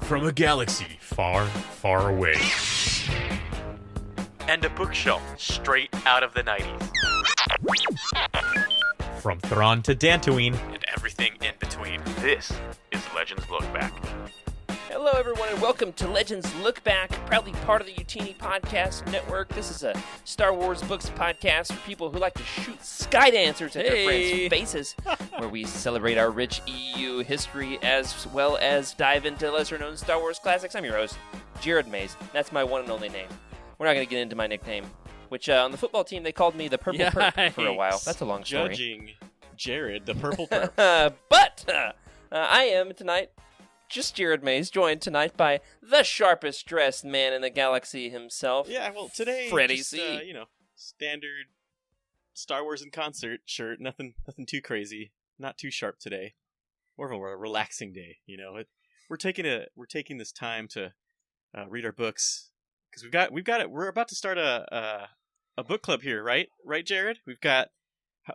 from a galaxy far, far away. And a bookshelf straight out of the 90s. From Thrawn to Dantooine. And everything in between. This is Legends Lookback. Hello, everyone, and welcome to Legends Lookback, proudly part of the Utini Podcast Network. This is a Star Wars books podcast for people who like to shoot skydancers at their friends' faces, where we celebrate our rich EU history as well as dive into lesser-known Star Wars classics. I'm your host, Jared Mays. That's my one and only name. We're not going to get into my nickname, which on the football team they called me the Purple Perp for a while. That's a long story. Judging Jared, the Purple Perp. But I am tonight just Jared Mays, joined tonight by the sharpest dressed man in the galaxy himself. Yeah, well, today, Freddie just, C. Standard Star Wars in concert shirt. Nothing too crazy. Not too sharp today. More of a relaxing day. We're taking this time to read our books because we've got it. We're about to start a book club here, right? Right, Jared? We've got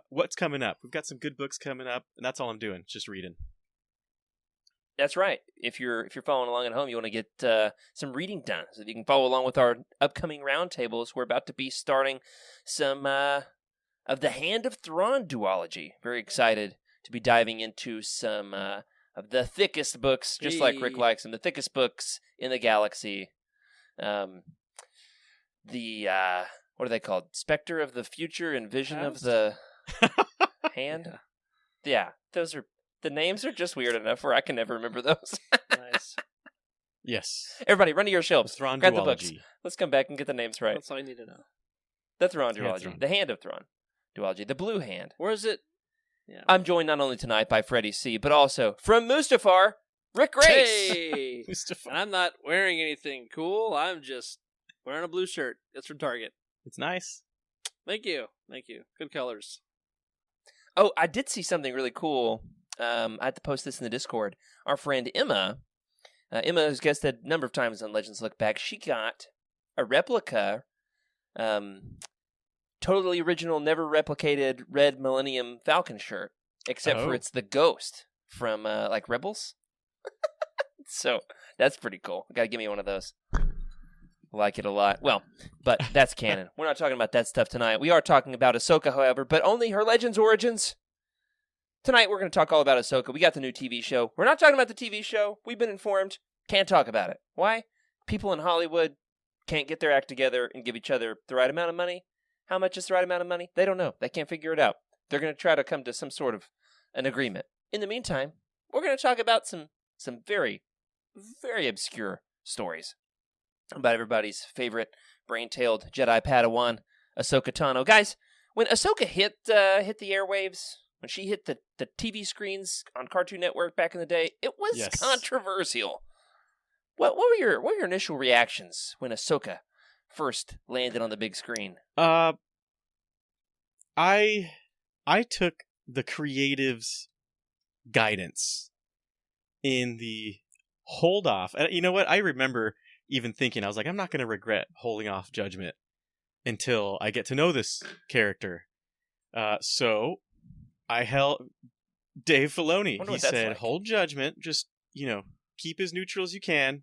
what's coming up. We've got some good books coming up, and that's all I'm doing. Just reading. That's right. If you're following along at home, you want to get some reading done, so that you can follow along with our upcoming roundtables. We're about to be starting some of the Hand of Thrawn duology. Very excited to be diving into some of the thickest books, just like Rick likes them, the thickest books in the galaxy. What are they called? Spectre of the Future and Vision of the Hand? Yeah, those are... The names are just weird enough where I can never remember those. Nice. Yes. Everybody, run to your shelves. Thrawn Grab duology. the books. Let's come back and get the names right. That's all you need to know. The Thrawn Hand of duology. Thrawn. The Hand of Thrawn duology. The Blue Hand. Where is it? Yeah. I'm joined not only tonight by Freddie C., but also from Mustafar, Rick Race. Hey! And I'm not wearing anything cool. I'm just wearing a blue shirt. It's from Target. It's nice. Thank you. Good colors. Oh, I did see something really cool. I had to post this in the Discord. Our friend Emma has guested a number of times on Legends Look Back. She got a replica, totally original, never replicated red Millennium Falcon shirt, except for it's the ghost from Rebels. So that's pretty cool. Got to give me one of those. Like it a lot. Well, but that's canon. We're not talking about that stuff tonight. We are talking about Ahsoka, however, but only her Legends origins. Tonight, we're going to talk all about Ahsoka. We got the new TV show. We're not talking about the TV show. We've been informed. Can't talk about it. Why? People in Hollywood can't get their act together and give each other the right amount of money. How much is the right amount of money? They don't know. They can't figure it out. They're going to try to come to some sort of an agreement. In the meantime, we're going to talk about some very, very obscure stories about everybody's favorite brain-tailed Jedi Padawan, Ahsoka Tano. Guys, when Ahsoka hit the airwaves... When she hit the TV screens on Cartoon Network back in the day, it was controversial. What were your initial reactions when Ahsoka first landed on the big screen? I took the creatives' guidance in the hold off. You know what? I remember even thinking, I was like, I'm not going to regret holding off judgment until I get to know this character. So I held Dave Filoni. He said, hold judgment, just, keep as neutral as you can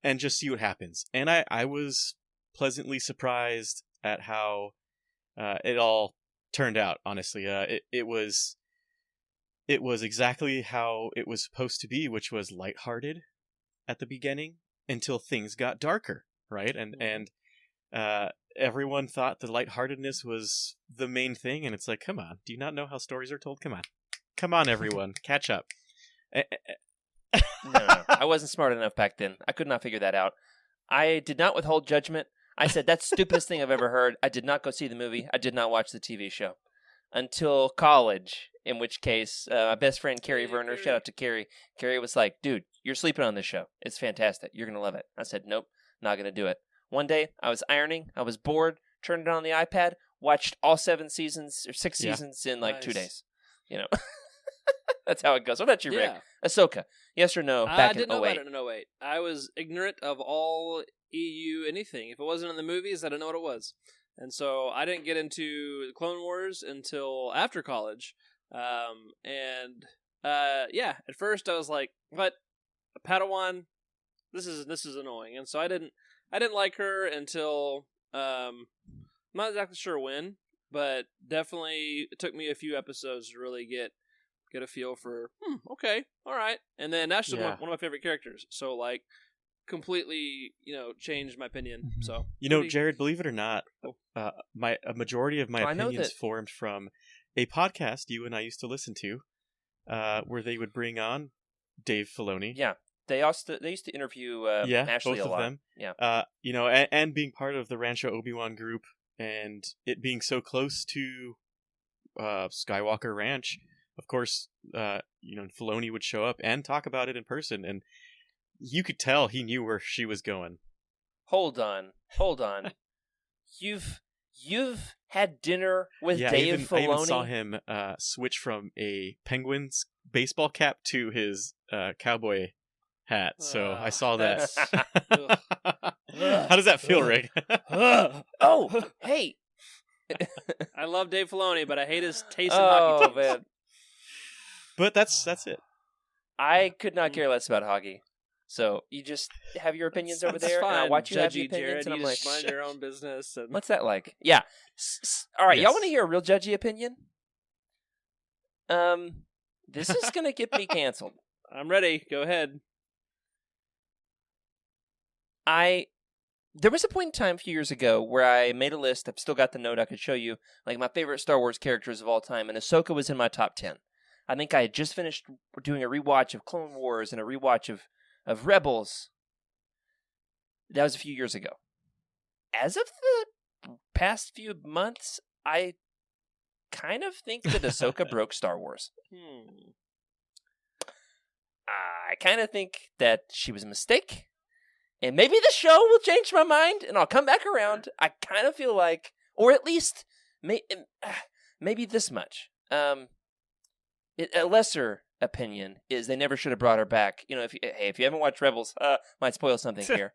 and just see what happens. And I was pleasantly surprised at how it all turned out, honestly. It was exactly how it was supposed to be, which was lighthearted at the beginning until things got darker, right? And everyone thought the lightheartedness was the main thing, and it's like, come on, do you not know how stories are told? Come on, everyone, catch up. No, I wasn't smart enough back then. I could not figure that out. I did not withhold judgment. I said, that's the stupidest thing I've ever heard. I did not go see the movie. I did not watch the TV show until college, in which case, my best friend, Carrie Verner, shout out to Carrie. Carrie was like, dude, you're sleeping on this show. It's fantastic. You're going to love it. I said, nope, not going to do it. One day, I was ironing, I was bored, turned it on the iPad, watched all 6 seasons in 2 days. That's how it goes. What about you, Rick? Ahsoka, yes or no, back I didn't in know 08? about it in 08. I was ignorant of all EU anything. If it wasn't in the movies, I didn't know what it was. And so I didn't get into Clone Wars until after college. At first I was like, what? Padawan. This is annoying, and so I didn't like her until I'm not exactly sure when, but definitely it took me a few episodes to really get a feel for okay, all right, and then now she's one of my favorite characters. So like completely changed my opinion. So Jared, believe it or not, a majority of my opinions formed from a podcast you and I used to listen to, where they would bring on Dave Filoni. Yeah. They used to interview Ashley both a lot. of them. Yeah. And being part of the Rancho Obi-Wan group, and it being so close to Skywalker Ranch, of course, Filoni would show up and talk about it in person, and you could tell he knew where she was going. Hold on. You've had dinner with Dave Filoni? I even saw him switch from a Penguins baseball cap to his cowboy hat, so I saw that. How does that feel, Rick? Oh, hey! I love Dave Filoni, but I hate his taste in hockey teams. Man. But that's it. I could not care less about hockey. So you just have your opinions over there, fine. and I watch you Judgy, have your opinions, Jared, and I'm you like, just mind your own business. And... What's that like? Yeah. All right, Yes. y'all want to hear a real judgy opinion? This is gonna get me canceled. I'm ready. Go ahead. There was a point in time a few years ago where I made a list. I've still got the note I could show you, like my favorite Star Wars characters of all time, and Ahsoka was in my top 10. I think I had just finished doing a rewatch of Clone Wars and a rewatch of Rebels. That was a few years ago. As of the past few months, I kind of think that Ahsoka broke Star Wars. I kind of think that she was a mistake. And maybe the show will change my mind, and I'll come back around. I kind of feel like, or at least maybe this much. A lesser opinion is they never should have brought her back. If you haven't watched Rebels, might spoil something here.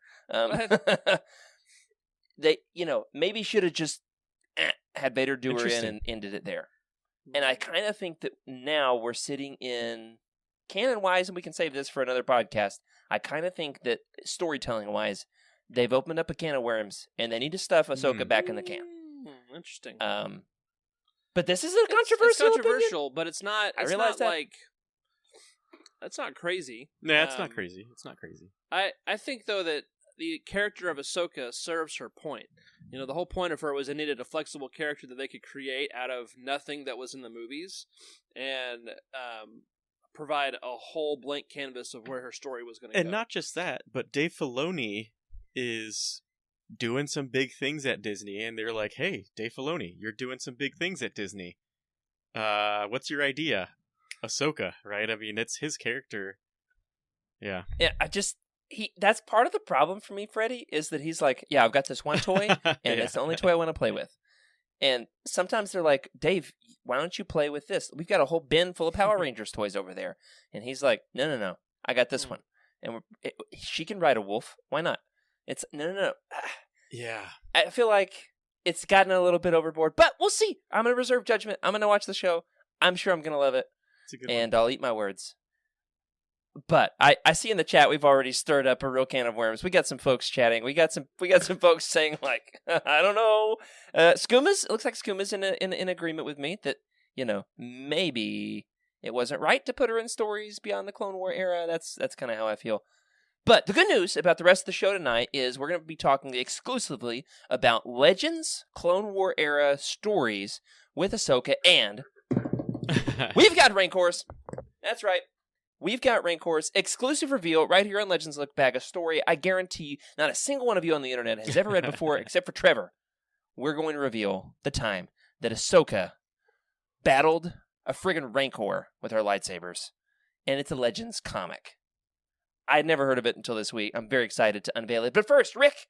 They, maybe should have just had Vader do her in and ended it there. And I kind of think that now we're sitting in canon-wise, and we can save this for another podcast. I kind of think that storytelling-wise, they've opened up a can of worms, and they need to stuff Ahsoka back in the can. Interesting. But this is a controversial. It's controversial, opinion. but it's not. I It's realize not that. like. That's not crazy. Nah, it's not crazy. It's not crazy. I think though that the character of Ahsoka serves her point. The whole point of her was they needed a flexible character that they could create out of nothing that was in the movies, and provide a whole blank canvas of where her story was going to go. And not just that, but Dave Filoni is doing some big things at Disney, and they're like, "Hey, Dave Filoni, you're doing some big things at Disney. What's your idea?" Ahsoka, right? I mean, it's his character. Yeah. Yeah, that's part of the problem for me, Freddie, is that he's like, yeah, I've got this one toy, and it's the only toy I want to play with. And sometimes they're like, Dave, why don't you play with this? We've got a whole bin full of Power Rangers toys over there. And he's like, no, I got this one. And she can ride a wolf. Why not? It's, no. Yeah. I feel like it's gotten a little bit overboard, but we'll see. I'm going to reserve judgment. I'm going to watch the show. I'm sure I'm going to love it. It's a good and one. I'll eat my words. But I see in the chat we've already stirred up a real can of worms. We got some folks chatting. We got some folks saying like, I don't know. Skuma's, it looks like Skuma's in agreement with me that, maybe it wasn't right to put her in stories beyond the Clone War era. That's kind of how I feel. But the good news about the rest of the show tonight is we're going to be talking exclusively about Legends Clone War era stories with Ahsoka, and we've got Rancors. That's right. We've got Rancors, exclusive reveal right here on Legends Lookback, a story I guarantee not a single one of you on the internet has ever read before, except for Trevor. We're going to reveal the time that Ahsoka battled a friggin' Rancor with her lightsabers, and it's a Legends comic. I'd never heard of it until this week. I'm very excited to unveil it. But first, Rick,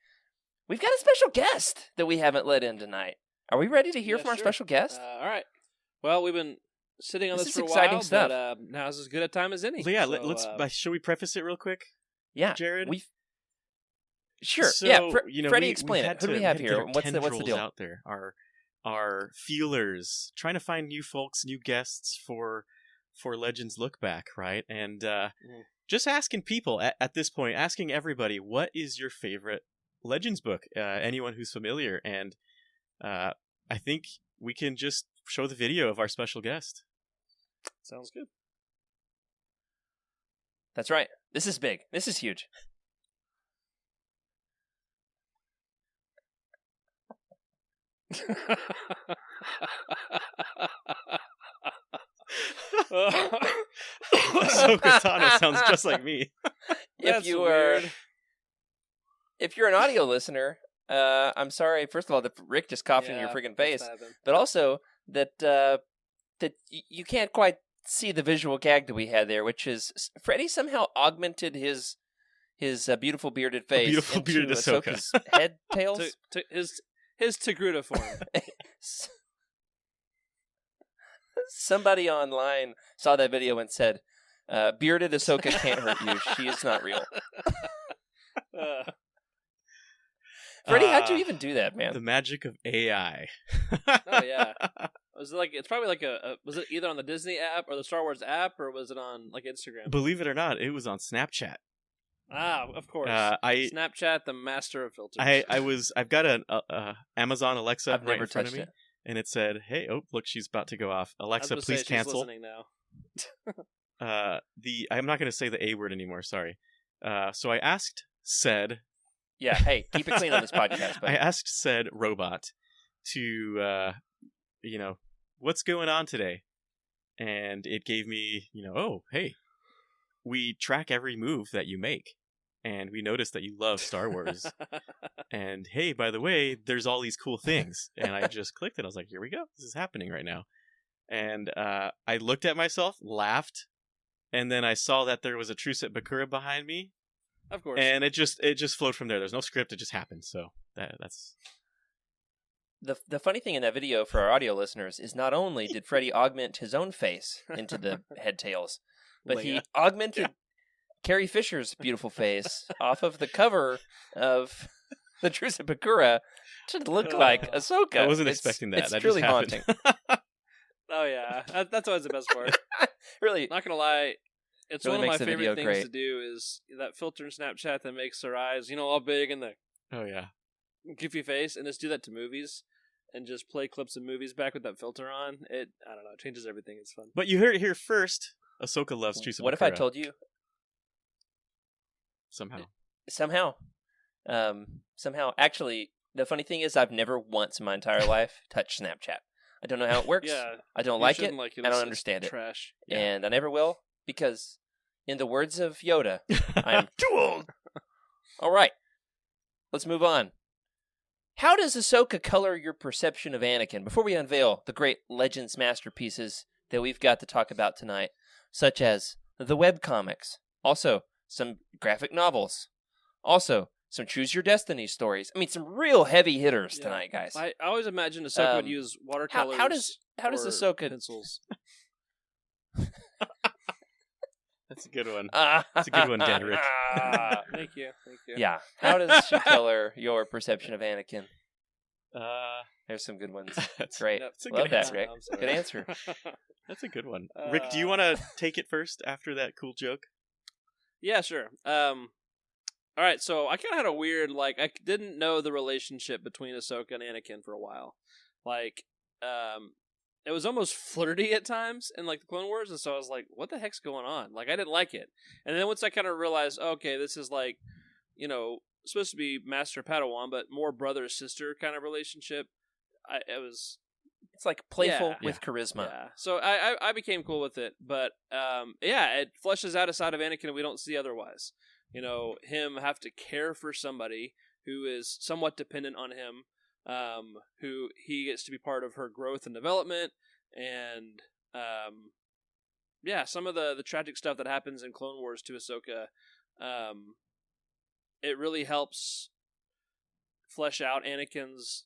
we've got a special guest that we haven't let in tonight. Are we ready to hear from our special guest? All right. Well, we've been sitting on this for a exciting while, stuff. but now's as good a time as any. So yeah, let's. Should we preface it real quick? Yeah, Jared. Sure. So, yeah, Freddie, explain it. Who do we have here? What's the deal out there? Our feelers, trying to find new folks, new guests for for Legends Lookback, right? And just asking people at this point, asking everybody, what is your favorite Legends book? Anyone who's familiar, and I think we can just show the video of our special guest. Sounds good. That's right. This is big. This is huge. Ahsoka Tano sounds just like me. If you're an audio listener, I'm sorry. First of all, that Rick just coughed in your freaking face, but also that you can't quite see the visual gag that we had there, which is Freddy somehow augmented his beautiful bearded face, beautiful into bearded Ahsoka. Ahsoka's head tails. to his Togruta form. Somebody online saw that video and said, "Bearded Ahsoka can't hurt you. She is not real." Freddie, how'd you even do that, man? The magic of AI. Oh yeah. Was it like, it's probably like was it either on the Disney app or the Star Wars app, or was it on like Instagram? Believe it or not, it was on Snapchat. Ah, of course. Snapchat, the master of filters. I've got an Amazon Alexa I've right never in front of touched me, it. and it said, "Hey, oh look, she's about to go off. Alexa, please cancel." She's listening now. I'm not going to say the A word anymore. Sorry. So I asked said. Yeah, hey, keep it clean on this podcast. Buddy. I asked said robot to, what's going on today, and it gave me, oh, hey, we track every move that you make, and we noticed that you love Star Wars, and hey, by the way, there's all these cool things, and I just clicked it. I was like, here we go, this is happening right now, and I looked at myself, laughed, and then I saw that there was a truce at Bakura behind me. Of course. And it just flowed from there. There's no script, it just happened. So that's the funny thing in that video for our audio listeners is not only did Freddy augment his own face into the head tails, but he augmented Carrie Fisher's beautiful face off of the cover of the Truce at Bakura to look like Ahsoka. I wasn't expecting that. It's that truly just happened. haunting. Oh yeah, that's always the best part. Really, Not gonna lie. It's really one of makes my the video favorite things great. to do is that filter in Snapchat that makes their eyes, all big and the Oh yeah. goofy face, and just do that to movies and just play clips of movies back with that filter on. I don't know, it changes everything. It's fun. But you heard it here first. Ahsoka loves Truce of what if I Bakura. told you Somehow. somehow? Actually, the funny thing is, I've never once in my entire life touched Snapchat. I don't know how it works. Yeah, I don't you like it. shouldn't like it. I don't It's understand it. Trash. And I never will, because in the words of Yoda, I'm too old. All right, let's move on. How does Ahsoka color your perception of Anakin? Before we unveil the great Legends masterpieces that we've got to talk about tonight, such as the webcomics, also some graphic novels, also some Choose Your Destiny stories. I mean, some real heavy hitters tonight, guys. I always imagined Ahsoka would use watercolors. How does or Ahsoka pencils? That's a good one. That's a good one, Dan Rick. Thank you. Yeah. How does she color your perception of Anakin? There's some good ones. That's Great. That's a Love good that, answer. Rick. I'm sorry. Good answer. That's a good one. Rick, do you want to take it first after that cool joke? Yeah, sure. All right, so I kind of had a weird, I didn't know the relationship between Ahsoka and Anakin for a while. It was almost flirty at times in, the Clone Wars, and so I was like, what the heck's going on? I didn't like it. And then once I kind of realized, okay, this is, supposed to be Master Padawan, but more brother-sister kind of relationship, It's like playful Yeah. with charisma. Yeah. So I became cool with it, but it fleshes out a side of Anakin we don't see otherwise. Him have to care for somebody who is somewhat dependent on him, who he gets to be part of her growth and development, and some of the tragic stuff that happens in Clone Wars to Ahsoka, it really helps flesh out Anakin's,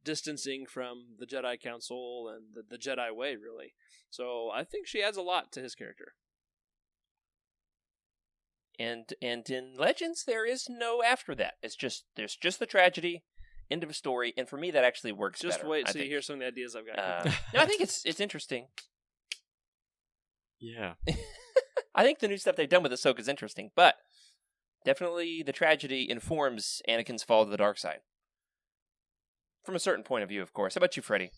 distancing from the Jedi Council and the Jedi way, really. So I think she adds a lot to his character. And in Legends, there is no after that. There's just the tragedy, end of a story, and for me, that actually works Just better. wait I till you think. hear some of the ideas I've got. No, I think it's interesting. Yeah. I think the new stuff they've done with Ahsoka is interesting, but definitely the tragedy informs Anakin's fall to the dark side. From a certain point of view, of course. How about you, Freddie?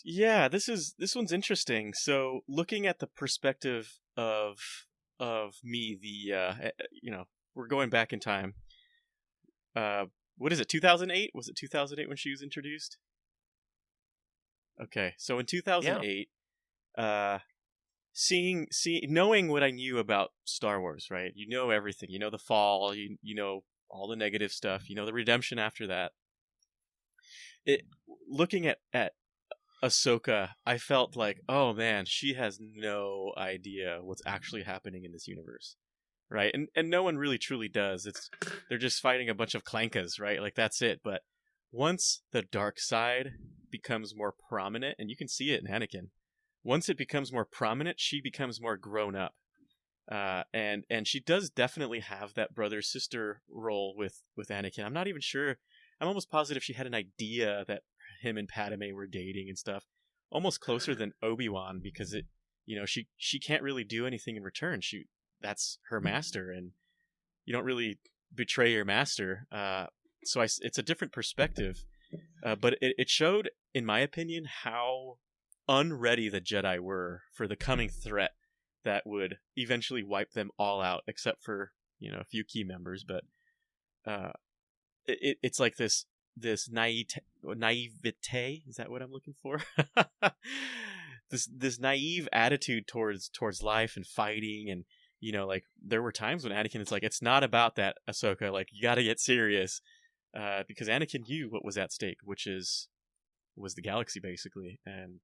Yeah, this one's interesting. So, looking at the perspective of me, we're going back in time. What is it? 2008? Was it 2008 when she was introduced? Okay, so in 2008, knowing what I knew about Star Wars, right? You know everything. You know the fall. You know all the negative stuff. You know the redemption after that. Looking at Ahsoka, I felt like, oh man, she has no idea what's actually happening in this universe, right? And no one really truly does. They're just fighting a bunch of clankas, right? Like that's it. But once the dark side becomes more prominent, and you can see it in Anakin, once it becomes more prominent, she becomes more grown up, and she does definitely have that brother sister role with Anakin. I'm not even sure. I'm almost positive she had an idea that him and Padme were dating and stuff, almost closer than Obi-Wan, because she can't really do anything in return. That's her master, and you don't really betray your master. So it's a different perspective, but it showed, in my opinion, how unready the Jedi were for the coming threat that would eventually wipe them all out, except for a few key members. But it's like this naivete, is that what I'm looking for? this naive attitude towards life and fighting, and like there were times when Anakin is like, it's not about that, Ahsoka, like you got to get serious, because Anakin knew what was at stake, which was the galaxy basically. And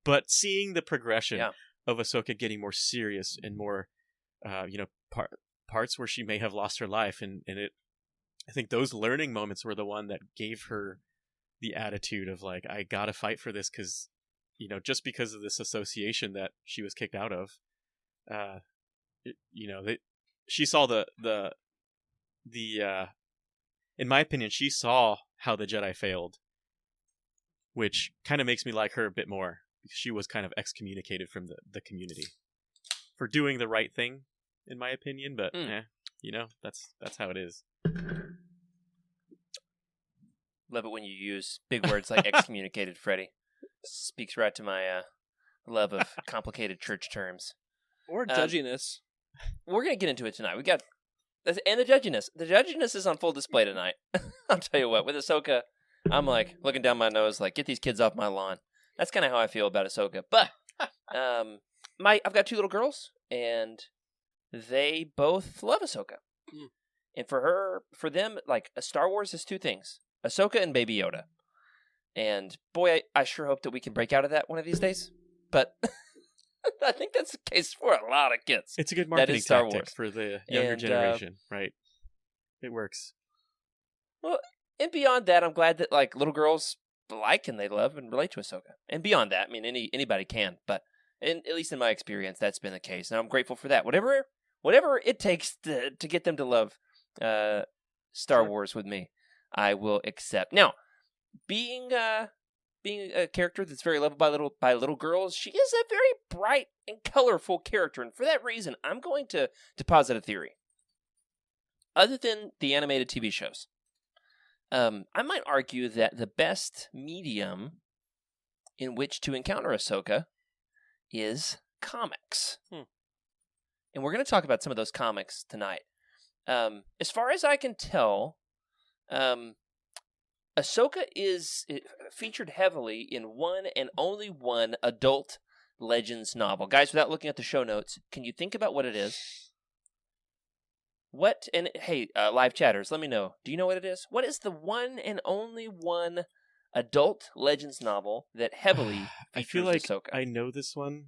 but seeing the progression of Ahsoka getting more serious and more parts where she may have lost her life, and I think those learning moments were the one that gave her the attitude of like, I gotta fight for this, because just because of this association that she was kicked out of, she saw the in my opinion, she saw how the Jedi failed, which kind of makes me like her a bit more, because she was kind of excommunicated from the community for doing the right thing, in my opinion. But that's how it is. Love it when you use big words like excommunicated, Freddie. Speaks right to my love of complicated church terms. Or judginess. We're going to get into it tonight. And the judginess. The judginess is on full display tonight. I'll tell you what, with Ahsoka, I'm like looking down my nose like, get these kids off my lawn. That's kind of how I feel about Ahsoka. But I've got two little girls, and they both love Ahsoka. Mm. And for them, like, Star Wars is two things: Ahsoka and Baby Yoda. And boy, I sure hope that we can break out of that one of these days. But I think that's the case for a lot of kids. It's a good marketing tactic for the younger generation, right? It works. Well, and beyond that, I'm glad that like little girls like and they love and relate to Ahsoka. And beyond that, I mean, anybody can, but at least in my experience, that's been the case, and I'm grateful for that. Whatever it takes to get them to love Star Wars with me, I will accept. Now, being a character that's very loved by little girls, she is a very bright and colorful character, and for that reason, I'm going to posit a theory. Other than the animated TV shows, I might argue that the best medium in which to encounter Ahsoka is comics. And we're going to talk about some of those comics tonight. As far as I can tell, Ahsoka is featured heavily in one and only one adult Legends novel. Guys, without looking at the show notes, can you think about what it is? What, and hey, live chatters, let me know. Do you know what it is? What is the one and only one adult Legends novel that heavily features I feel like Ahsoka? I know this one.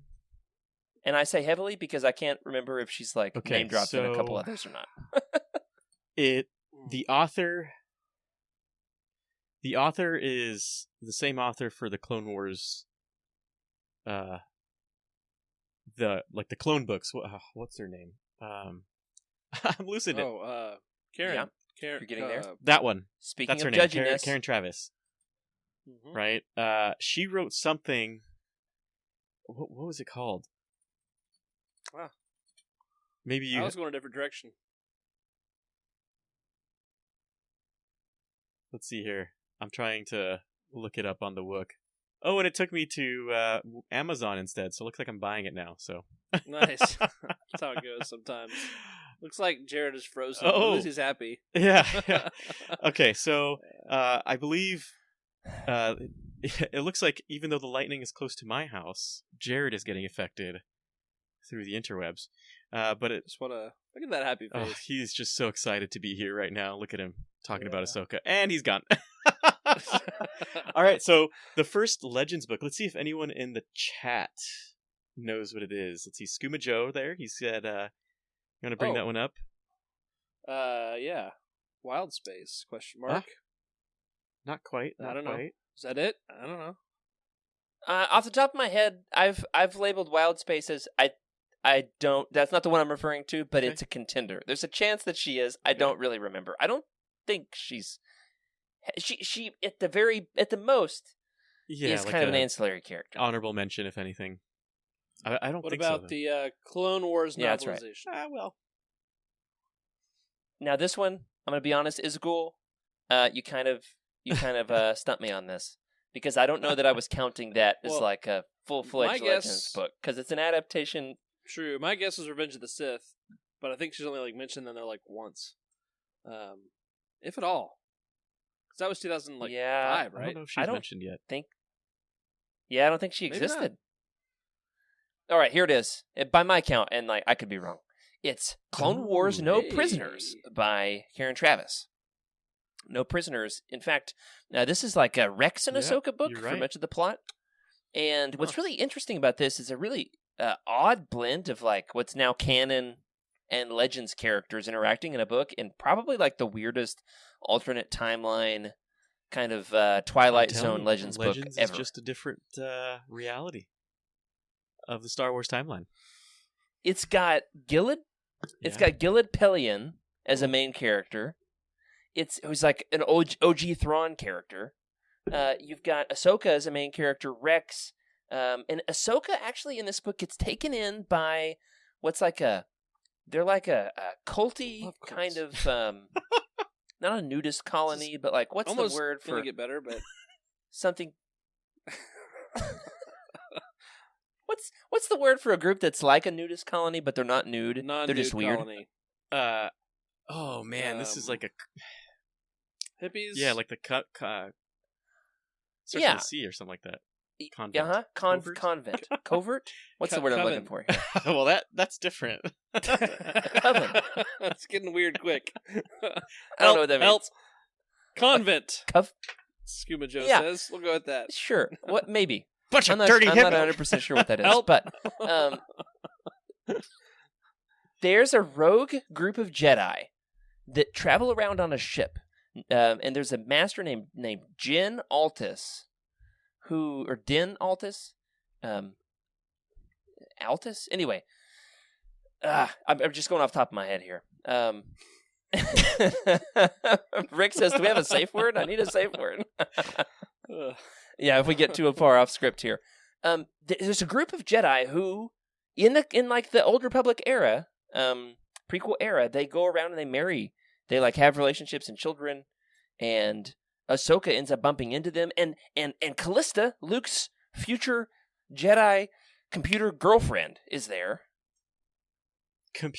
And I say heavily because I can't remember if she's like name dropped in a couple others or not. The author is the same author for the Clone Wars, the clone books. What's her name? I'm losing it. Karen. Yeah. Karen. You're getting there. That one. Speaking That's of her name. judginess, Karen Travis. Mm-hmm. Right. She wrote something. What was it called? Wow. Maybe you. I was going a different direction. Let's see here. I'm trying to look it up on the Wook. Oh, and it took me to Amazon instead, so it looks like I'm buying it now. So Nice. That's how it goes sometimes. Looks like Jared is frozen. Oh. At least he's happy. yeah. Okay, so I believe it looks like even though the lightning is close to my house, Jared is getting affected through the interwebs. But it, Just want to look at that happy oh, face. he's just so excited to be here right now. Look at him talking about Ahsoka, and he's gone. All right, so the first Legends book. Let's see if anyone in the chat knows what it is. Let's see, Skooma Joe there. He said, "You want to bring that one up?" Yeah. Wild Space? Question mark. Not quite. I Not don't know. quite. Is that it? I don't know. Off the top of my head, I've labeled Wild Space as I don't. That's not the one I'm referring to, but Okay. it's a contender. There's a chance that she is. I don't really remember. I don't think she's. She at the most Yeah, is like kind of an a ancillary character. honorable mention, if anything. I don't What think about so. the Clone Wars Yeah, that's right. novelization? Well, Now this one, I'm gonna be honest, is cool. You kind of stumped me on this because I don't know that I was counting that as Well, like a full-fledged my Legends guess- book because it's an adaptation. True. My guess is Revenge of the Sith, but I think she's only mentioned in there once, if at all. Because that was 2005, Yeah, I right? don't know if I she's don't mentioned yet. Yeah, I don't think she Maybe not. existed. All right, here it is. By my count, and I could be wrong. It's Clone Wars: No hey. Prisoners by Karen Travis. No Prisoners. In fact, this is like a Rex and Yep, Ahsoka book you're for right. much of the plot. And what's really interesting about this is a really odd blend of like what's now canon and Legends characters interacting in a book, and probably like the weirdest alternate timeline kind of Twilight I'm telling Zone you, Legends book Legends ever. is just a different reality of the Star Wars timeline. It's got Gilad. It's got Gilad Pelion as a main character. It was like an OG Thrawn character. You've got Ahsoka as a main character, Rex, and Ahsoka actually in this book gets taken in by what's like they're like a culty Love cults. kind of not a nudist colony, but like what's Almost the word gonna for get better, but something? What's the word for a group that's like a nudist colony, but they're not nude? non-nude They're just weird. colony. Oh man, this is like a Hippies. like the cut starts Yeah. with a C or something like that. Convent. Covert? Convent. Covert? What's the word I'm looking for here? Well, that's different. Coven. It's getting weird quick. I don't know what that Help. means. Convent. Cov- Scuba Joe Yeah. says. We'll go with that. Sure. What? Maybe. Bunch I'm of not dirty 100% sure what that is. Help. But there's a rogue group of Jedi that travel around on a ship, and there's a master named Din Altus, Altus. Anyway, I'm just going off the top of my head here. Rick says, "Do we have a safe word? I need a safe word." Ugh. Yeah, if we get too far off script here, there's a group of Jedi who, in like the Old Republic era, prequel era, they go around and they marry, they like have relationships and children, and Ahsoka ends up bumping into them, and Callista, Luke's future Jedi computer girlfriend, is there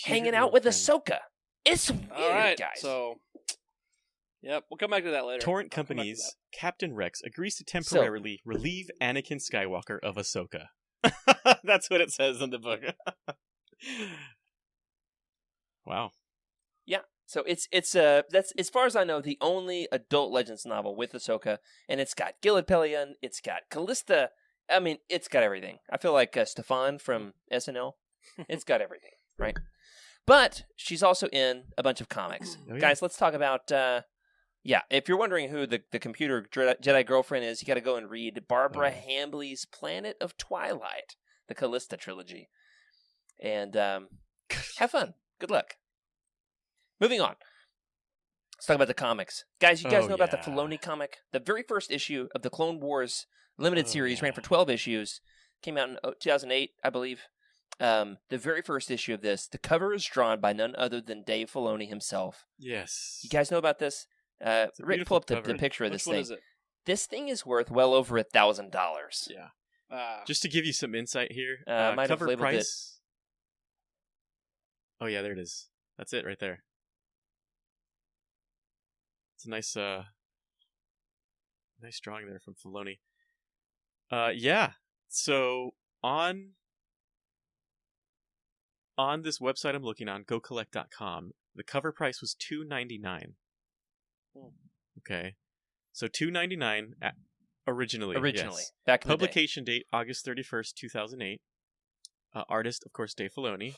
hanging out with Ahsoka. It's weird, All right, guys. so yep, we'll come back to that later. Torrent I'll come back to Company's Captain Rex agrees to temporarily relieve Anakin Skywalker of Ahsoka. That's what it says in the book. Wow. Yeah, so it's that's as far as I know the only adult Legends novel with Ahsoka, and it's got Gilad Pelion, it's got Callista. I mean, it's got everything. I feel like Stefan from SNL. It's got everything, right? But she's also in a bunch of comics. Oh, yeah. Guys, let's talk about if you're wondering who the computer Jedi girlfriend is, you got to go and read Barbara Hambly's Planet of Twilight, the Callista trilogy. And have fun. Good luck. Moving on. Let's talk about the comics. Guys, you guys know about the Filoni comic? The very first issue of the Clone Wars limited series ran for 12 issues. Came out in 2008, I believe. The very first issue of this, the cover is drawn by none other than Dave Filoni himself. Yes. You guys know about this? a Rick, beautiful pull up the cover. picture of Which this one thing. is it? This thing is worth well over $1,000. Yeah. Just to give you some insight here, might have cover labeled price. Oh yeah, there it is. That's it right there. It's a nice drawing there from Filoni. Yeah. So on this website I'm looking on, gocollect.com, the cover price was $2.99. Okay. So $2.99 originally. Yes. Back in Publication date August 31st, 2008. Artist, of course, Dave Filoni.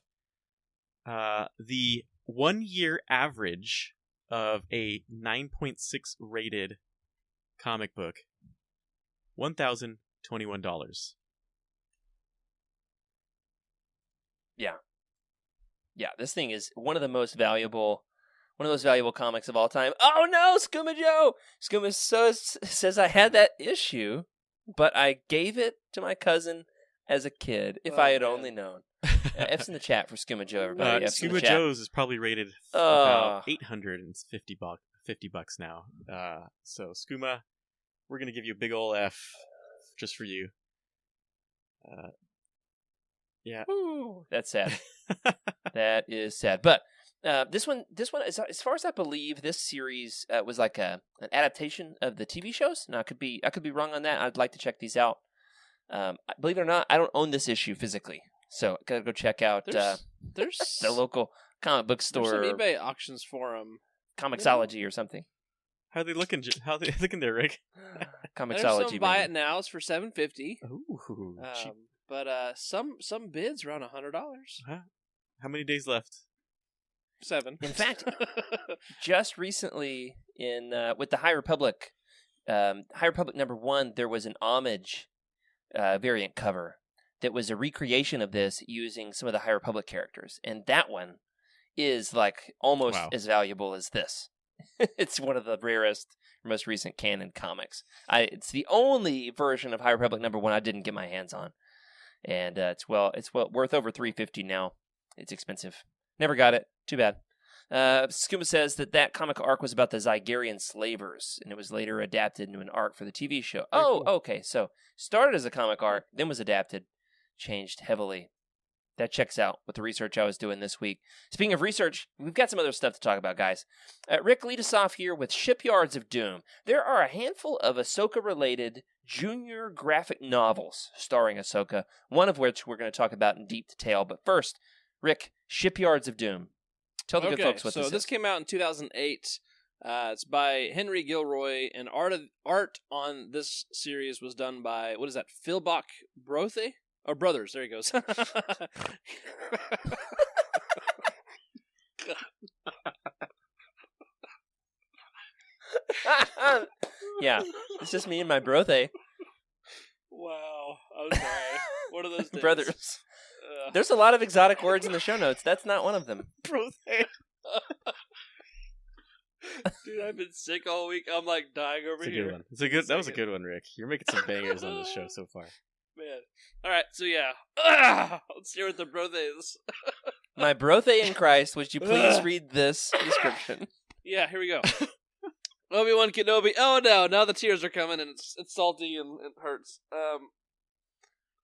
The 1 year average of a 9.6 rated comic book, $1,021. Yeah, this thing is one of those valuable comics of all time. Oh no, Skooma Joe! Skooma says I had that issue, but I gave it to my cousin as a kid. If I had only known. F's in the chat for Skooma Joe, everybody. F's in the Skooma chat. Joe's is probably rated about $850 now. So Skooma, we're gonna give you a big ol' F just for you. Yeah. Ooh, that's sad. That is sad. But this one, as far as I believe, this series was like an adaptation of the TV shows. Now I could be wrong on that. I'd like to check these out. Believe it or not, I don't own this issue physically, so I gotta go check out There's the local comic book store, there's some eBay auctions for them. Comixology or something. How are they looking? How are they looking there, Rick? There's Comixology. some buy it nows for $7.50. Ooh, cheap. But some bids around $100. How many days left? 7. In fact, just recently with the High Republic #1, there was an homage variant cover that was a recreation of this using some of the High Republic characters, and that one is like almost as valuable as this. It's one of the rarest, most recent canon comics. It's the only version of High Republic #1 I didn't get my hands on, and it's worth over $350 now. It's expensive. Never got it. Too bad. Skooma says that comic arc was about the Zygerian slavers, and it was later adapted into an arc for the TV show. Oh, cool. Okay. So started as a comic arc, then was adapted, changed heavily. That checks out with the research I was doing this week. Speaking of research, we've got some other stuff to talk about, guys. Rick, lead us off here with Shipyards of Doom. There are a handful of Ahsoka-related junior graphic novels starring Ahsoka, one of which we're going to talk about in deep detail. But first, Rick, Shipyards of Doom. Tell the good folks what this is. So this came out in 2008. It's by Henry Gilroy, and art on this series was done by, what is that, Philbach Brothe? Oh, Brothers, there he goes. Yeah, it's just me and my brother. Wow, I'm sorry. What are those days? Brothers. There's a lot of exotic words in the show notes. That's not one of them. Brother. Dude, I've been sick all week. I'm like dying over here. That was a good one, Rick. You're making some bangers on this show so far. Man. Alright, so yeah. Let's hear what the brother is. My brother in Christ, would you please read this description? Yeah, here we go. Obi-Wan Kenobi. Oh no, now the tears are coming and it's salty and it hurts.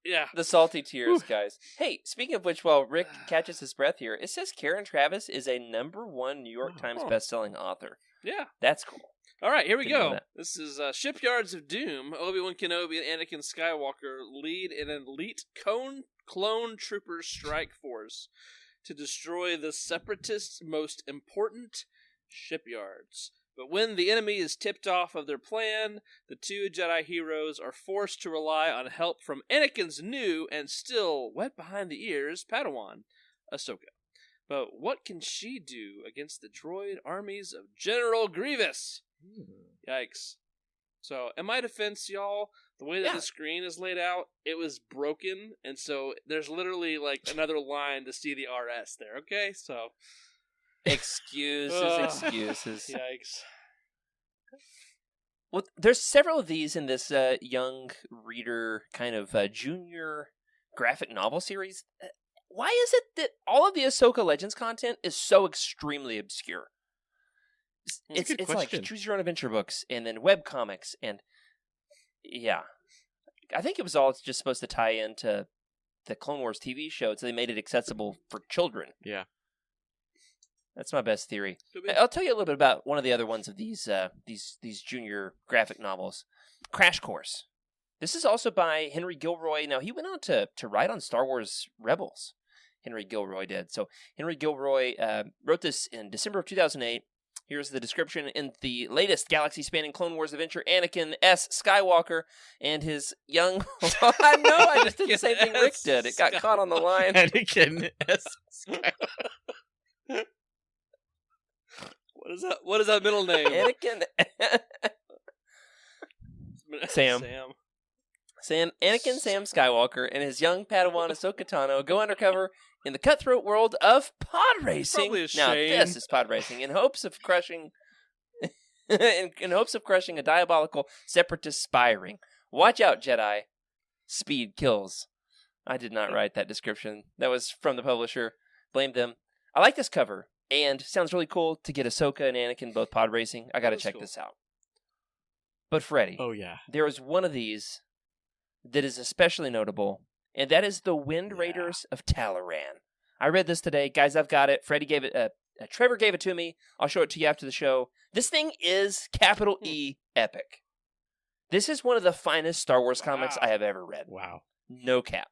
Yeah. The salty tears, guys. Hey, speaking of which, while Rick catches his breath here, it says Karen Traviss is a #1 New York Times bestselling author. Yeah. That's cool. All right, here we Didn't know go. that. This is Shipyards of Doom. Obi-Wan Kenobi and Anakin Skywalker lead an elite clone trooper strike force to destroy the Separatists' most important shipyards. But when the enemy is tipped off of their plan, the two Jedi heroes are forced to rely on help from Anakin's new and still wet behind the ears Padawan, Ahsoka. But what can she do against the droid armies of General Grievous? Yikes. So, in my defense, y'all, the way that the screen is laid out, it was broken, and so there's literally like another line to see the RS there, okay? So... Excuses. Yikes. Well, there's several of these in this young reader kind of junior graphic novel series. why is it that all of the Ahsoka Legends content is so extremely obscure? That's a good It's like question. choose your own adventure books and then web comics and yeah. I think it was all just supposed to tie into the Clone Wars TV show, so they made it accessible for children. Yeah. That's my best theory. Could be. I'll tell you a little bit about one of the other ones of these junior graphic novels, Crash Course. This is also by Henry Gilroy. Now, he went on to write on Star Wars Rebels. Henry Gilroy did. So Henry Gilroy wrote this in December of 2008. Here's the description. In the latest galaxy-spanning Clone Wars adventure, Anakin S. Skywalker and his young... I know, I just did the same thing Rick did. It got caught on the line. Anakin S. What is that middle name? Anakin... Sam. Anakin Sam Skywalker and his young Padawan Ahsoka Tano go undercover in the cutthroat world of pod racing. Probably a Now shame. this is pod racing in hopes of crushing in hopes of crushing a diabolical separatist spy ring. Watch out, Jedi. Speed kills. I did not write that description. That was from the publisher. Blame them. I like this cover, and sounds really cool to get Ahsoka and Anakin both pod racing. I gotta That's check cool. this out. But Freddy, Oh, yeah. there is one of these that is especially notable, and that is the Wind Yeah. Raiders of Talaran. I read this today. Guys, I've got it. Freddie gave it, Trevor gave it to me. I'll show it to you after the show. This thing is capital E epic. This is one of the finest Star Wars comics Wow. I have ever read. Wow. No cap,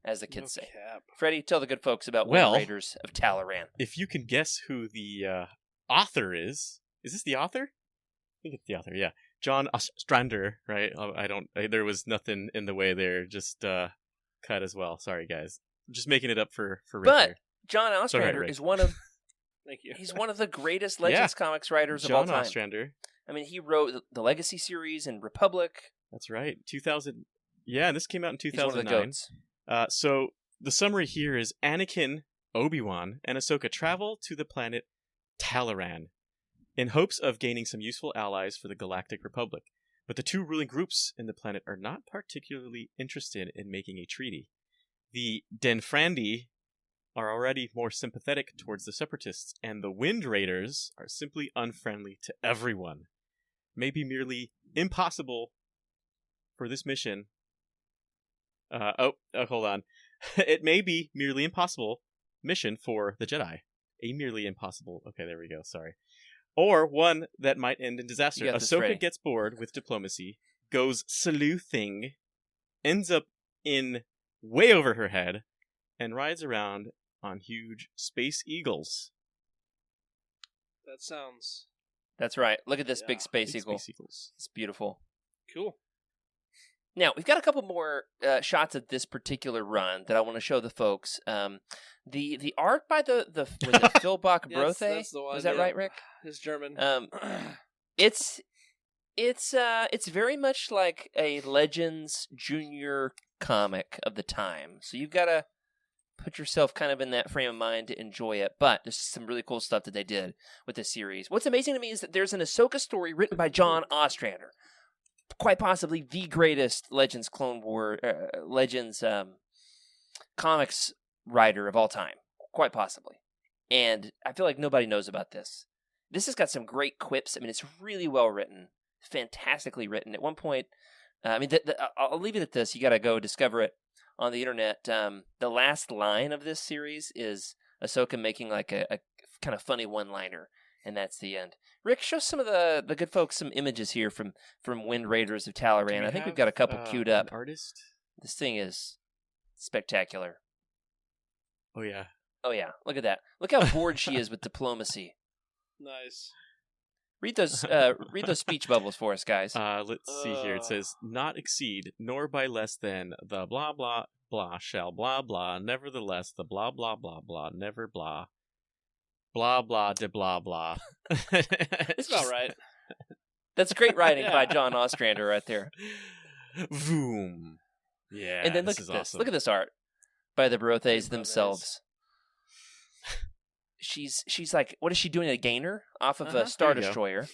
as the kids No say. cap. Freddie, tell the good folks about Well- Wind Raiders of Talaran. If you can guess who the author is this the author? I think it's the author, yeah. John Ostrander, right? There was nothing in the way there, just cut as well. Sorry, guys. I'm just making it up for Rick But here. John Ostrander Rick. is one of Thank you. he's one of the greatest Legends comics writers of all John time. Ostrander. I mean, he wrote the Legacy series and Republic. That's right. 2000. Yeah, and this came out in He's one of the 2009. goats. So the summary here is Anakin, Obi-Wan, and Ahsoka travel to the planet Talaran in hopes of gaining some useful allies for the Galactic Republic. But the two ruling groups in the planet are not particularly interested in making a treaty. The Denfrandi are already more sympathetic towards the Separatists, and the Wind Raiders are simply unfriendly to everyone. Maybe merely impossible for this mission. Hold on. It may be merely impossible mission for the Jedi. A merely impossible. Okay, there we go. Sorry. Or one that might end in disaster. You got this, Ahsoka Freddie. gets bored with diplomacy, goes sleuthing, ends up in way over her head, and rides around on huge space eagles. That sounds That's right. Look at this big Yeah, space Big eagle. Space eagles. It's beautiful. cool. Now, we've got a couple more shots of this particular run that I want to show the folks. The art by was it Phil Bach-Brothe? That's the one, Was that yeah. right, Rick? It's German. It's very much like a Legends Junior comic of the time. So you've got to put yourself kind of in that frame of mind to enjoy it. But there's some really cool stuff that they did with this series. What's amazing to me is that there's an Ahsoka story written by John Ostrander. Quite possibly the greatest Legends comics writer of all time. Quite possibly. And I feel like nobody knows about this. This has got some great quips. I mean, it's really well written. Fantastically written. At one point, I'll leave it at this. You got to go discover it on the internet. The last line of this series is Ahsoka making like a kind of funny one-liner. And that's the end. Rick, show some of the good folks some images here from Wind Raiders of Talaran. I think we've got a couple queued up. An artist? This thing is spectacular. Oh, yeah. Oh, yeah. Look at that. Look how bored she is with diplomacy. Nice. Read those speech bubbles for us, guys. Let's see here. It says, not exceed, nor by less than, the blah blah blah shall blah blah, nevertheless, the blah blah blah blah, never blah. Blah blah de blah blah. It's about right. That's great writing Yeah. by John Ostrander right there. Voom. Yeah. And then look this at is this. awesome. Look at this art by the Brothes Brothes. themselves. She's like, what is she doing? A gainer off of Uh-huh. a Star There you go. Destroyer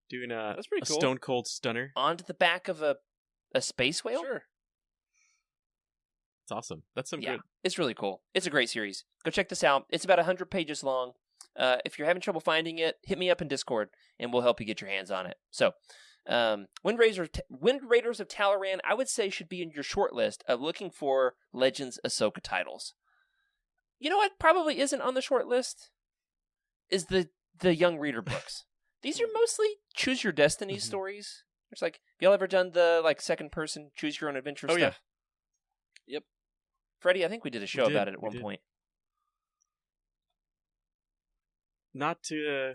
Doing a That's pretty cool. stone cold stunner. onto the back of a space whale? Sure. It's awesome. That's some Yeah, good. it's really cool. It's a great series. Go check this out. It's about 100 pages long. If you're having trouble finding it, hit me up in Discord, and we'll help you get your hands on it. So, Wind Raiders of Talaran, I would say, should be in your short list of looking for Legends Ahsoka titles. You know what probably isn't on the short list? Is the young reader books. These are mostly choose your destiny stories. It's like, have y'all ever done the second person choose your own adventure stuff? Yeah. Yep. Freddie, I think we did a show about it at one point. Not to.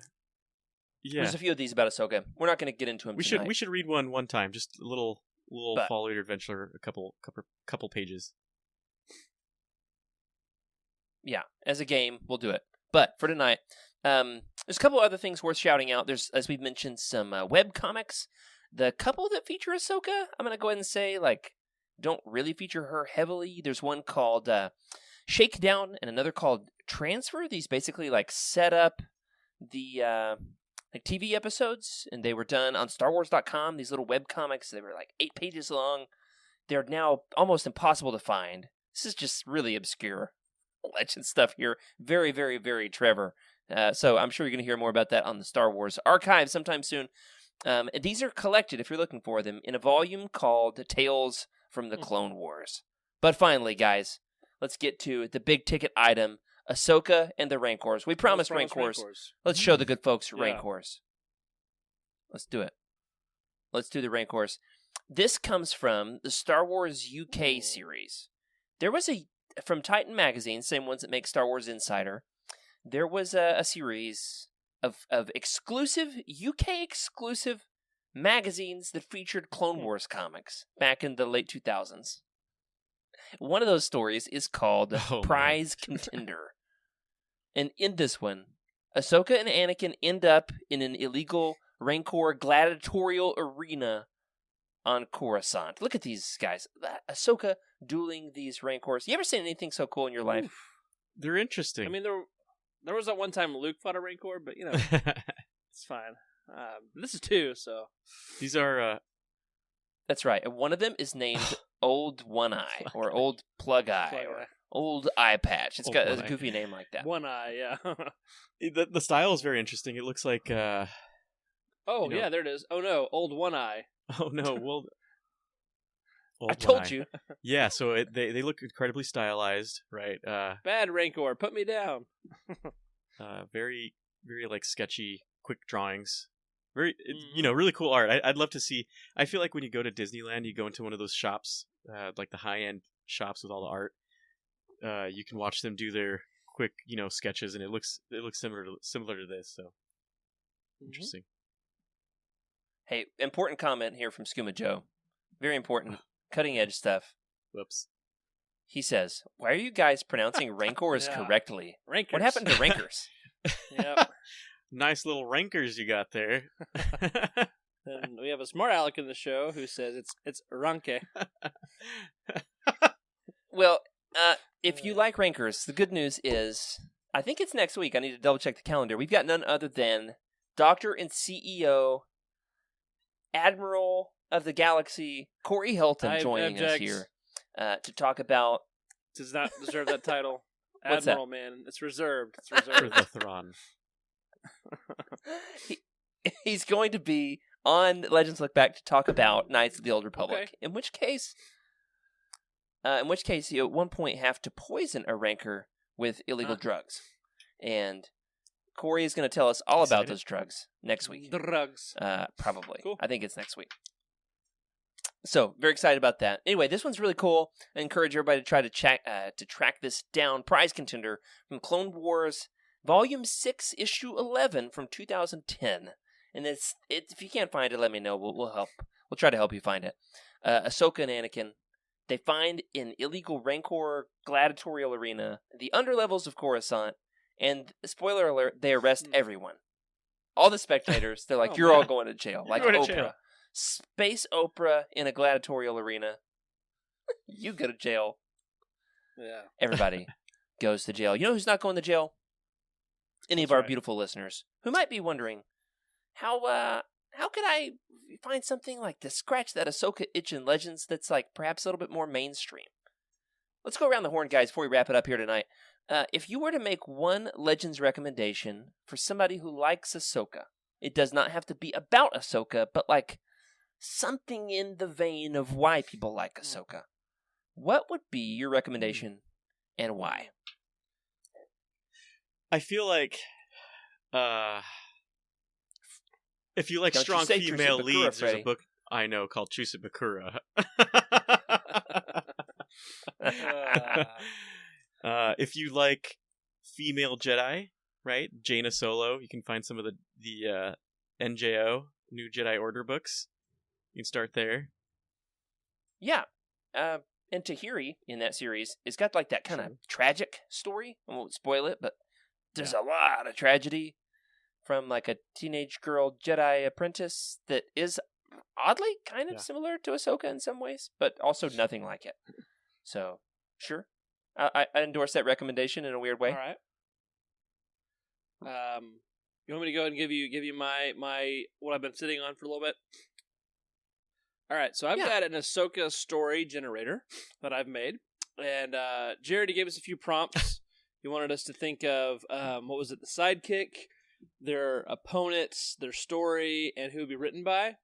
Yeah. There's a few of these about Ahsoka. We're not going to get into them tonight. We should read one time, just a little But- follow your adventure, a couple pages. Yeah, as a game, we'll do it. But for tonight, there's a couple other things worth shouting out. There's, as we've mentioned, some web comics. The couple that feature Ahsoka, I'm going to go ahead and say, don't really feature her heavily. There's one called Shakedown and another called Transfer. These basically set up the TV episodes, and they were done on StarWars.com. These little web comics, they were 8 pages long. They're now almost impossible to find. This is just really obscure legend stuff here. Very, very, very Trevor. So I'm sure you're going to hear more about that on the Star Wars Archive sometime soon. These are collected, if you're looking for them, in a volume called Tales from the Clone Wars. But finally, guys, let's get to the big ticket item, Ahsoka and the Rancors. We promised Rancors. Let's show the good folks Rancors. Let's do it. Let's do the Rancors. This comes from the Star Wars UK series. There was from Titan Magazine, same ones that make Star Wars Insider, there was a series of exclusive, UK exclusive magazines that featured Clone Wars comics back in the late 2000s. One of those stories is called Prize Contender. And in this one, Ahsoka and Anakin end up in an illegal Rancor gladiatorial arena on Coruscant. Look at these guys. Ahsoka dueling these Rancors. You ever seen anything so cool in your life? They're interesting. I mean, there was that one time Luke fought a Rancor, but it's fine. This is 2, so these are. That's right. And one of them is named Old One Eye or Old Plug Eye or Old Eye Patch. It's got a goofy name like that. One Eye, yeah. The style is very interesting. It looks like. Yeah, there it is. Oh no, Old One Eye. Oh no, well. I told you. Yeah, so they look incredibly stylized, right? Bad Rancor, put me down. Very, very sketchy, quick drawings. Very, really cool art. I'd love to see. I feel like when you go to Disneyland, you go into one of those shops, like the high-end shops with all the art. You can watch them do their quick, sketches, and it looks similar to this. So interesting. Hey, important comment here from Skooma Joe. Very important. Cutting edge stuff. Whoops. He says, "Why are you guys pronouncing Rancors correctly? Rancors. What happened to Rancors?" Yep. Nice little rankers you got there. And we have a smart aleck in the show who says it's Ranke. Well, if you like Rancors, the good news is, I think it's next week. I need to double check the calendar. We've got none other than Doctor and CEO, Admiral of the Galaxy, Corey Hilton joining us here to talk about. Does not deserve that title. What's Admiral, that? man. It's reserved. It's For reserved. the Thrawn. He's going to be on Legends Lookback to talk about Knights of the Old Republic. Okay. In which case, you at one point have to poison a Rancor with illegal drugs, and Corey is going to tell us all about those drugs next week. Drugs. Probably. Cool. I think it's next week. So, very excited about that. Anyway, this one's really cool. I encourage everybody to try to track this down. Prize Contender from Clone Wars, Volume 6, Issue 11 from 2010. And it's if you can't find it, let me know. We'll help. We'll try to help you find it. Ahsoka and Anakin, they find an illegal Rancor gladiatorial arena, the underlevels of Coruscant, and, spoiler alert, they arrest everyone. All the spectators, they're like, you're all going to jail. Like going to Oprah. jail. Space Oprah in a gladiatorial arena. You go to jail. Yeah. Everybody goes to jail. You know who's not going to jail? Any of our beautiful listeners who might be wondering, how could I find something to scratch that Ahsoka itch in Legends that's perhaps a little bit more mainstream? Let's go around the horn, guys, before we wrap it up here tonight. If you were to make one Legends recommendation for somebody who likes Ahsoka, it does not have to be about Ahsoka, but like something in the vein of why people like Ahsoka, what would be your recommendation and why? I feel like if you like Don't you strong say female Truce Bakura, leads, there's a Freddie. book I know called Truce Bakura. If you like female Jedi, right? Jaina Solo, you can find some of the NJO, New Jedi Order books. You can start there. Yeah. And Tahiri in that series has got like that kind of tragic story. I won't spoil it, but there's a lot of tragedy from like a teenage girl Jedi apprentice that is oddly kind of similar to Ahsoka in some ways, but also nothing like it. So, sure. I endorse that recommendation in a weird way. All right. You want me to go ahead and give you my what I've been sitting on for a little bit? All right, so I've got an Ahsoka story generator that I've made, and Jared gave us a few prompts. He wanted us to think of what was it? The sidekick, their opponents, their story, and who would be written by.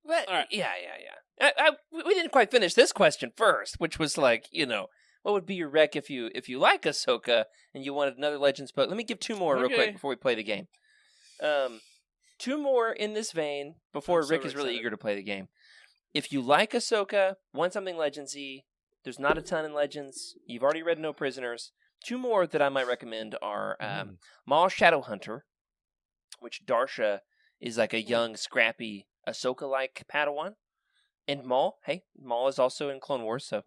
But, All right. Yeah. We didn't quite finish this question first, which was like, what would be your rec if you like Ahsoka and you wanted another Legends book? Let me give two more real quick before we play the game. Two more in this vein before I'm so Rick is really excited. eager to play the game. If you like Ahsoka, want something Legendsy, there's not a ton in Legends. You've already read No Prisoners. Two more that I might recommend are Maul Shadowhunter, which Darsha is like a young, scrappy Ahsoka-like Padawan. And Maul is also in Clone Wars, so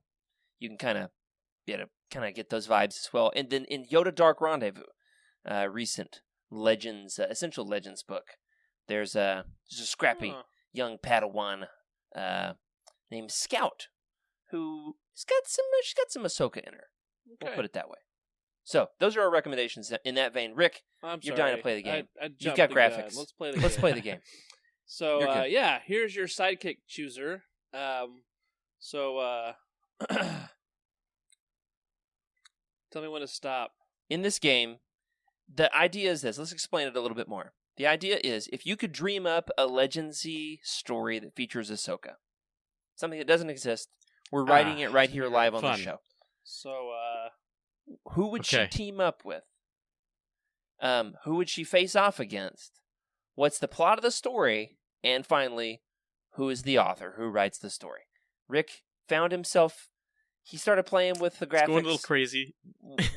you can kind of get those vibes as well. And then in Yoda Dark Rendezvous, recent Legends, Essential Legends book, there's a scrappy young Padawan named Scout, she's got some Ahsoka in her. We'll put it that way. So those are our recommendations in that vein. Rick, you're dying to play the game. I You've jumped got the gun. graphics. Let's play the game. Let's play the game. So You're good. here's your sidekick chooser. Tell me when to stop. In this game, the idea is this. Let's explain it a little bit more. The idea is if you could dream up a Legendsy story that features Ahsoka, something that doesn't exist, we're writing it right here live on the fun. show. So Who would she team up with? Who would she face off against? What's the plot of the story? And finally, who is the author? Who writes the story? Rick found himself. He started playing with the graphics. It's going a little crazy.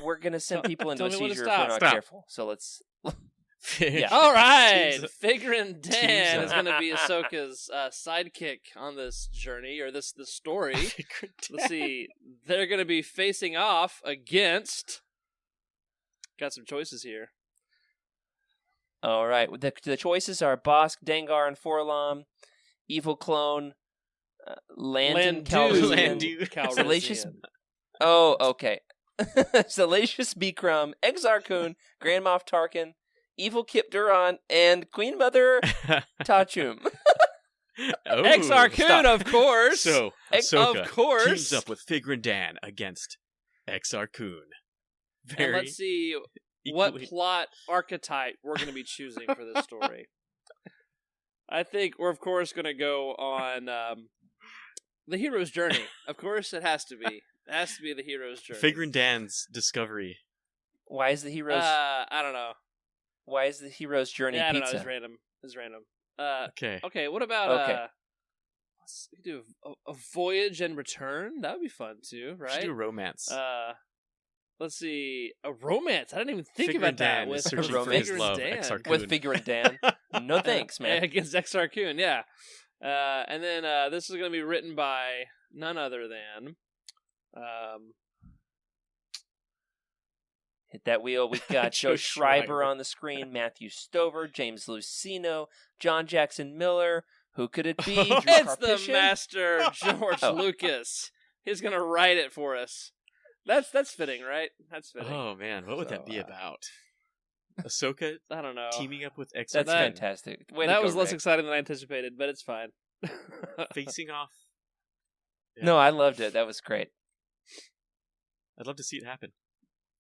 We're gonna send people into a Tell me when to seizure if we're not stop. careful. So let's. Yeah. all right, Teams- Figurin' Dan Teams is going to be Ahsoka's sidekick on this journey or this story. Let's see. They're going to be facing off against. Got some choices here. All right. The choices are Bosk, Dengar, and Forlom, Evil Clone, Landon Landu. Calrissian, Salacious. Oh, okay. Salacious Bikram, Exar Kun, Grand Moff Tarkin, Evil Kip Duran, and Queen Mother Tachum. Exar Kun, of course. So, Of Ahsoka course. teams up with Figrin Dan against Exar Kun. And let's see what equally- plot archetype we're going to be choosing for this story. I think we're, of course, going to go on the hero's journey. Of course, it has to be. It has to be the hero's journey. Figrin Dan's discovery. Why is the hero's I don't know. Why is the hero's journey Yeah, I don't pizza? know. It's random. It's random. Okay. Okay, what about Okay. let's do a voyage and return? That would be fun too, We should right? do romance. Let's see, a romance. I didn't even think Figrin about that Dan with is searching for his Figrin' love, Dan. Exar Kun. With Figure and Dan. No thanks, man. Against Exar Kun, yeah. And then this is going to be written by none other than Hit that wheel. We've got Joe Joe Schreiber Schreiber. on the screen, Matthew Stover, James Lucino, John Jackson Miller. Who could it be? Drew it's the Karpyshyn? master George Oh. Lucas. He's going to write it for us. That's fitting, right? That's fitting. Oh man, what would that be So, about? Ahsoka I don't know. teaming up with Exar That's Kun, fantastic. Way to That go, was less Rick. exciting than I anticipated, but it's fine. facing off Yeah. No, I loved it. That was great. I'd love to see it happen.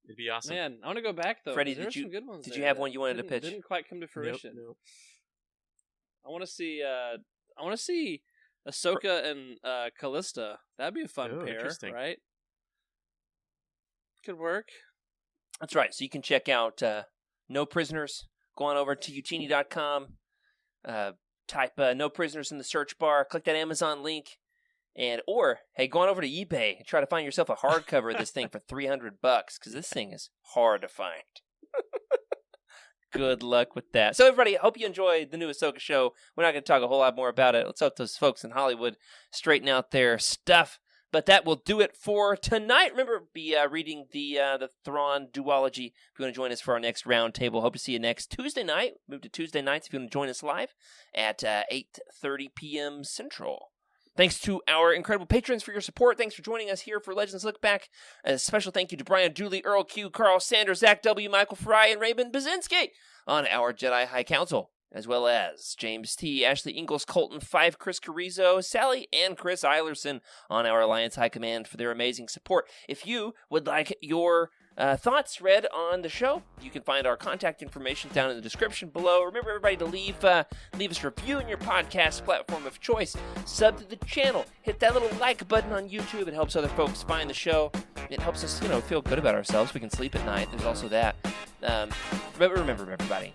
It'd be awesome. Man, I want to go back though. Freddie, 'cause there did were you- some good ones did there you have that one you wanted to pitch? Didn't quite come to fruition. Nope. I want to see. I want to see Ahsoka and Callista. That'd be a fun Oh, pair, interesting. right? Could work. That's right. So you can check out No Prisoners. Go on over to utini.com. Type No Prisoners in the search bar. Click that Amazon link. Or, hey, go on over to eBay and try to find yourself a hardcover of this thing for $300 because this thing is hard to find. Good luck with that. So, everybody, I hope you enjoyed the new Ahsoka show. We're not going to talk a whole lot more about it. Let's hope those folks in Hollywood straighten out their stuff. But that will do it for tonight. Remember, be reading the Thrawn duology if you want to join us for our next roundtable. Hope to see you next Tuesday night. Move to Tuesday nights if you want to join us live at 8:30 p.m. Central. Thanks to our incredible patrons for your support. Thanks for joining us here for Legends Lookback. A special thank you to Brian Dooley, Earl Q, Carl Sanders, Zach W, Michael Fry, and Raymond Bazinski on our Jedi High Council, as well as James T, Ashley Ingalls, Colton 5, Chris Carrizo, Sally, and Chris Eilerson on our Alliance High Command for their amazing support. If you would like your thoughts read on the show, you can find our contact information down in the description below. Remember, everybody, to leave us a review in your podcast platform of choice. Sub to the channel. Hit that little like button on YouTube. It helps other folks find the show. It helps us, feel good about ourselves. We can sleep at night. There's also that. Remember, everybody,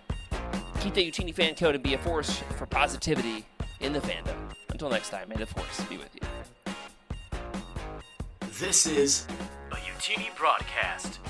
keep the Utini fan code and be a force for positivity in the fandom. Until next time, may the force be with you. This is a Utini broadcast.